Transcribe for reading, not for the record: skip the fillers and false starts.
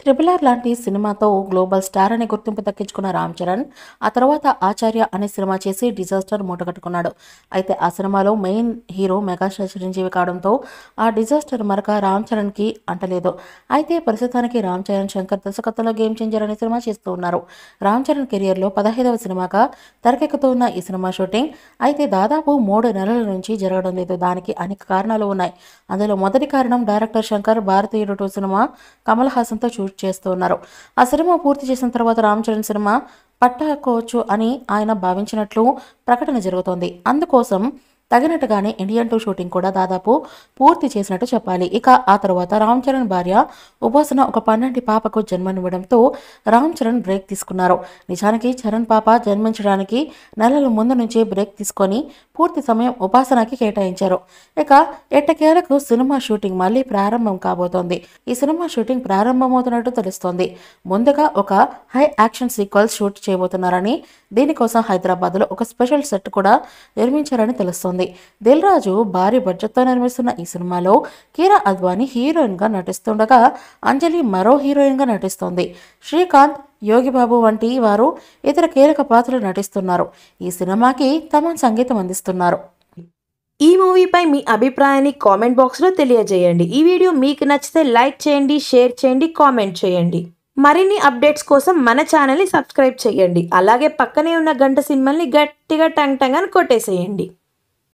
Triple R లాంటి సినిమాతో global star అనే గుర్తింపు దక్కించుకున్న రామ్ చరణ్ ఆ తర్వాత ఆచార్య అనే సినిమా చేసి డిజాస్టర్ మూటగట్టుకున్నాడు. అయితే ఆ సినిమాలో మెయిన్ హీరో మెగాస్టార్ చిరంజీవి కావడంతో ఆ డిజాస్టర్ మరక రామ్ చరణ్కి అంటలేదు. అయితే ప్రస్తుతానికి రామ్ చరణ్ శంకర్ దర్శకత్వంలో గేమ్ చేంజర్ అనే సినిమా చేస్తూ ఉన్నారు. రామ్ చరణ్ కెరియర్లో 15వ సినిమాగా తెరకెక్కుతూ ఉన్న ఈ సినిమా షూటింగ్ అయితే దాదాపు 3 నెలల నుంచి జరగడం లేదు. దానికి అనేక కారణాలు ఉన్నాయి. అందులో మొదటి కారణం డైరెక్టర్ శంకర్ భారతీయుడు 2 సినిమా కమల్ హాసన్తో షూట్ చేస్తూ ఉన్నారు. ఆ సినిమా పూర్తి చేసిన తర్వాత రామ్ చరణ్ సినిమా పట్టాకోవచ్చు అని ఆయన భావించినట్లు ప్రకటన జరుగుతోంది. అందుకోసం తగినట్టుగానే ఇండియన్ 2 షూటింగ్ కూడా దాదాపు పూర్తి చేసినట్టు చెప్పాలి. ఇక ఆ తర్వాత రామ్ చరణ్ భార్య ఉపాసన ఒక 12 పాపకు జన్మనివ్వడంతో రామ్ చరణ్ బ్రేక్ తీసుకున్నారు. నిజానికి చరణ్ పాప జన్మించడానికి నెలల ముందు నుంచే బ్రేక్ తీసుకొని పూర్తి సమయం ఉపాసనకి కేటాయించారు. ఇక ఎట్టకేలకు సినిమా షూటింగ్ మళ్ళీ ప్రారంభం కాబోతోంది. ఈ సినిమా షూటింగ్ ప్రారంభమవుతున్నట్టు తెలుస్తోంది. ముందుగా ఒక హై యాక్షన్ సీక్వెన్స్ షూట్ చేయబోతున్నారని, దీనికోసం హైదరాబాద్లో ఒక స్పెషల్ సెట్ కూడా నిర్మించారని తెలుస్తోంది. దిల్ రాజు భారీ బడ్జెట్తో నిర్మిస్తున్న ఈ సినిమాలో కీరా అద్వానీ హీరోయిన్ గా నటిస్తుండగా అంజలి మరో హీరోయిన్ గా నటిస్తోంది. శ్రీకాంత్, యోగిబాబు వంటి వారు ఇతర కీలక పాత్రలు నటిస్తున్నారు. ఈ సినిమాకి తమన్ సంగీతం అందిస్తున్నారు. ఈ మూవీపై మీ అభిప్రాయాన్ని కామెంట్ బాక్స్లో తెలియజేయండి. ఈ వీడియో మీకు నచ్చితే లైక్ చేయండి, షేర్ చేయండి, కామెంట్ చేయండి. మరిన్ని అప్డేట్స్ కోసం మన ఛానల్ని సబ్స్క్రైబ్ చేయండి. అలాగే పక్కనే ఉన్న గంట సింబల్ని గట్టిగా టంగ్ టంగ్ అని కొట్టేసేయండి.